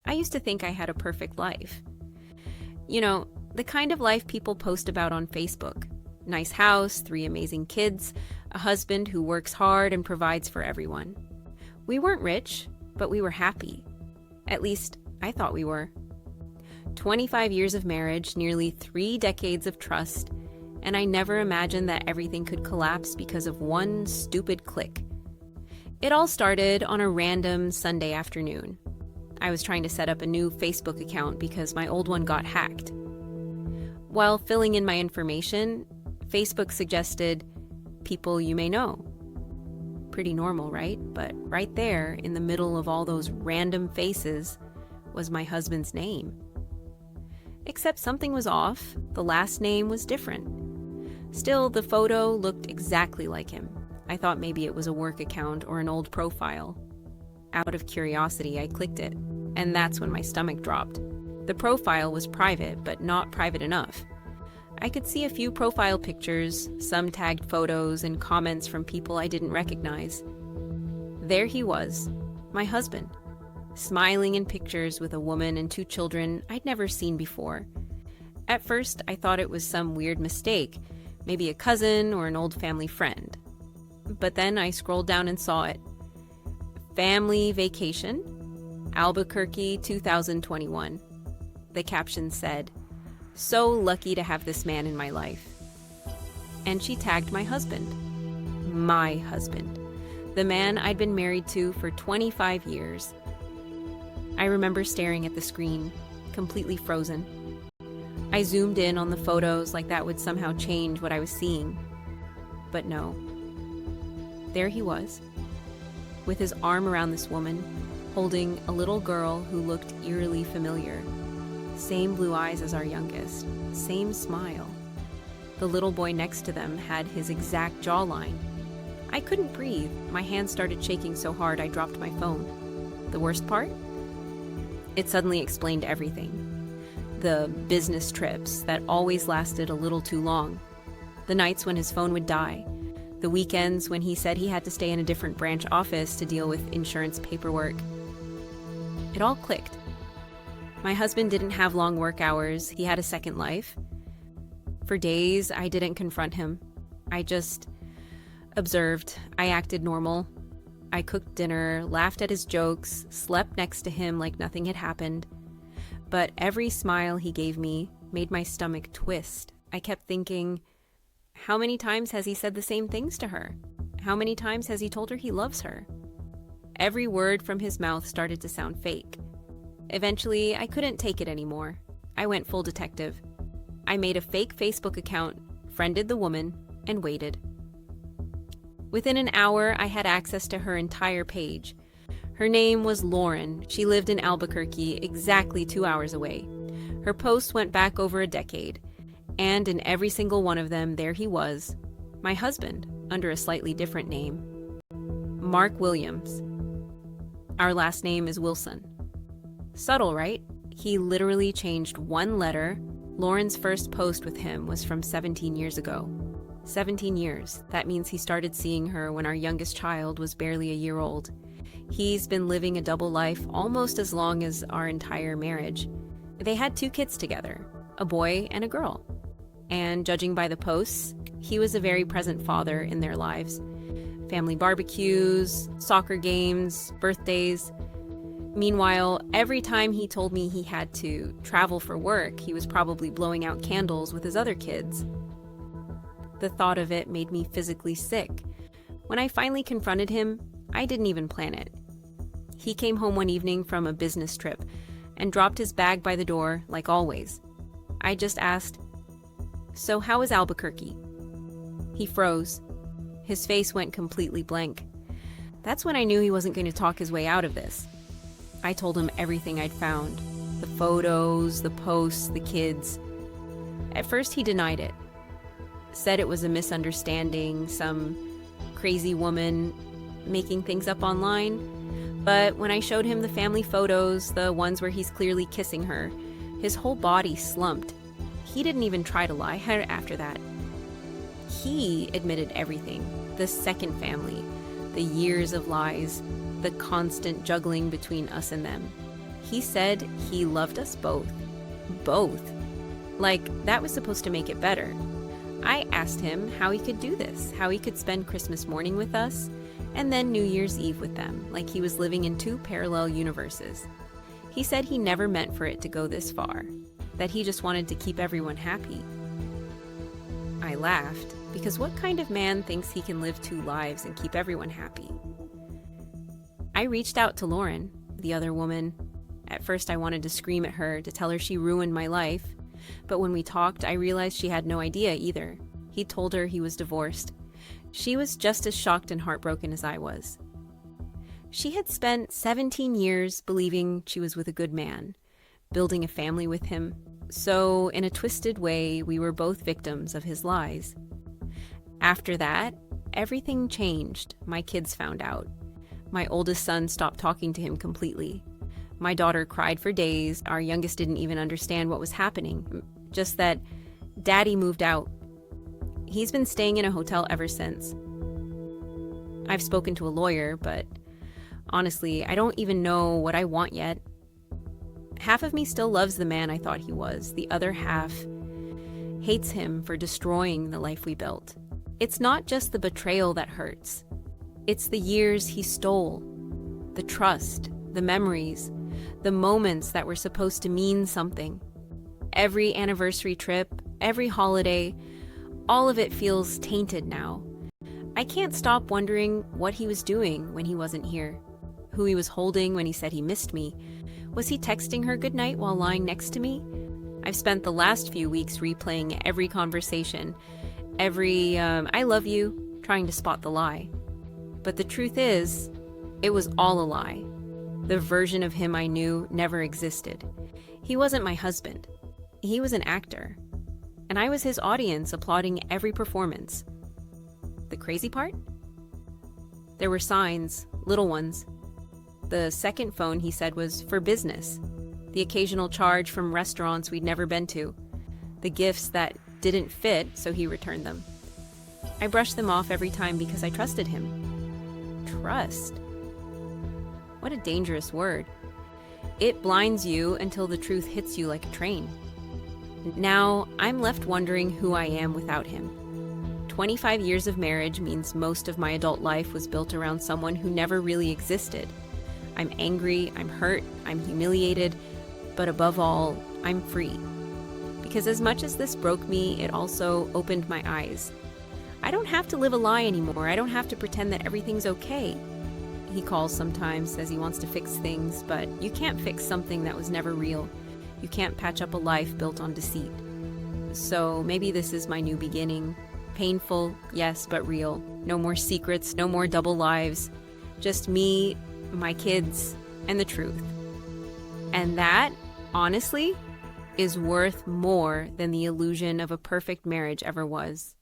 I used to think I had a perfect life. You know, the kind of life people post about on Facebook. Nice house, 3 amazing kids, a husband who works hard and provides for everyone. We weren't rich, but we were happy. At least, I thought we were. 25 years of marriage, nearly 3 decades of trust, and I never imagined that everything could collapse because of one stupid click. It all started on a random Sunday afternoon. I was trying to set up a new Facebook account because my old one got hacked. While filling in my information, Facebook suggested people you may know. Pretty normal, right? But right there, in the middle of all those random faces, was my husband's name. Except something was off. The last name was different. Still, the photo looked exactly like him. I thought maybe it was a work account or an old profile. Out of curiosity, I clicked it, and that's when my stomach dropped. The profile was private, but not private enough. I could see a few profile pictures, some tagged photos, and comments from people I didn't recognize. There he was, my husband, smiling in pictures with a woman and 2 children I'd never seen before. At first, I thought it was some weird mistake, maybe a cousin or an old family friend. But then I scrolled down and saw it. Family vacation, Albuquerque 2021. The caption said, "So lucky to have this man in my life." And she tagged my husband. My husband. The man I'd been married to for 25 years. I remember staring at the screen, completely frozen. I zoomed in on the photos like that would somehow change what I was seeing. But no. There he was, with his arm around this woman, holding a little girl who looked eerily familiar. Same blue eyes as our youngest, same smile. The little boy next to them had his exact jawline. I couldn't breathe. My hands started shaking so hard I dropped my phone. The worst part? It suddenly explained everything. The business trips that always lasted a little too long. The nights when his phone would die. The weekends when he said he had to stay in a different branch office to deal with insurance paperwork. It all clicked. My husband didn't have long work hours. He had a second life. For days, I didn't confront him. I just observed. I acted normal. I cooked dinner, laughed at his jokes, slept next to him like nothing had happened. But every smile he gave me made my stomach twist. I kept thinking, how many times has he said the same things to her? How many times has he told her he loves her? Every word from his mouth started to sound fake. Eventually, I couldn't take it anymore. I went full detective. I made a fake Facebook account, friended the woman, and waited. Within an hour, I had access to her entire page. Her name was Lauren. She lived in Albuquerque, exactly 2 hours away. Her posts went back over a decade. And in every single one of them, there he was, my husband, under a slightly different name. Mark Williams. Our last name is Wilson. Subtle, right? He literally changed one letter. Lauren's first post with him was from 17 years ago. 17 years. That means he started seeing her when our youngest child was barely a year old. He's been living a double life almost as long as our entire marriage. They had 2 kids together, a boy and a girl. And judging by the posts, he was a very present father in their lives. Family barbecues, soccer games, birthdays. Meanwhile, every time he told me he had to travel for work, he was probably blowing out candles with his other kids. The thought of it made me physically sick. When I finally confronted him, I didn't even plan it. He came home one evening from a business trip and dropped his bag by the door, like always. I just asked, "So how is Albuquerque?" He froze. His face went completely blank. That's when I knew he wasn't going to talk his way out of this. I told him everything I'd found. The photos, the posts, the kids. At first he denied it. Said it was a misunderstanding, some crazy woman making things up online. But when I showed him the family photos, the ones where he's clearly kissing her, his whole body slumped. He didn't even try to lie after that. He admitted everything. The second family, the years of lies, the constant juggling between us and them. He said he loved us both. Both. Like, that was supposed to make it better. I asked him how he could do this, how he could spend Christmas morning with us, and then New Year's Eve with them, like he was living in two parallel universes. He said he never meant for it to go this far, that he just wanted to keep everyone happy. I laughed, because what kind of man thinks he can live two lives and keep everyone happy? I reached out to Lauren, the other woman. At first I wanted to scream at her, to tell her she ruined my life, but when we talked, I realized she had no idea either. He told her he was divorced. She was just as shocked and heartbroken as I was. She had spent 17 years believing she was with a good man, building a family with him. So, in a twisted way, we were both victims of his lies. After that, everything changed. My kids found out. My oldest son stopped talking to him completely. My daughter cried for days. Our youngest didn't even understand what was happening, just that Daddy moved out. He's been staying in a hotel ever since. I've spoken to a lawyer, but honestly, I don't even know what I want yet. Half of me still loves the man I thought he was. The other half hates him for destroying the life we built. It's not just the betrayal that hurts. It's the years he stole, the trust, the memories, the moments that were supposed to mean something. Every anniversary trip, every holiday, all of it feels tainted now. I can't stop wondering what he was doing when he wasn't here, who he was holding when he said he missed me. Was he texting her goodnight while lying next to me? I've spent the last few weeks replaying every conversation, every I love you, trying to spot the lie. But the truth is, it was all a lie. The version of him I knew never existed. He wasn't my husband. He was an actor. And I was his audience, applauding every performance. The crazy part? There were signs, little ones. The second phone, he said, was for business. The occasional charge from restaurants we'd never been to. The gifts that didn't fit, so he returned them. I brushed them off every time because I trusted him. Trust. What a dangerous word. It blinds you until the truth hits you like a train. Now, I'm left wondering who I am without him. 25 years of marriage means most of my adult life was built around someone who never really existed. I'm angry, I'm hurt, I'm humiliated, but above all, I'm free. Because as much as this broke me, it also opened my eyes. I don't have to live a lie anymore. I don't have to pretend that everything's okay. He calls sometimes, says he wants to fix things, but you can't fix something that was never real. You can't patch up a life built on deceit. So maybe this is my new beginning. Painful, yes, but real. No more secrets, no more double lives. Just me, my kids, and the truth. And that, honestly, is worth more than the illusion of a perfect marriage ever was.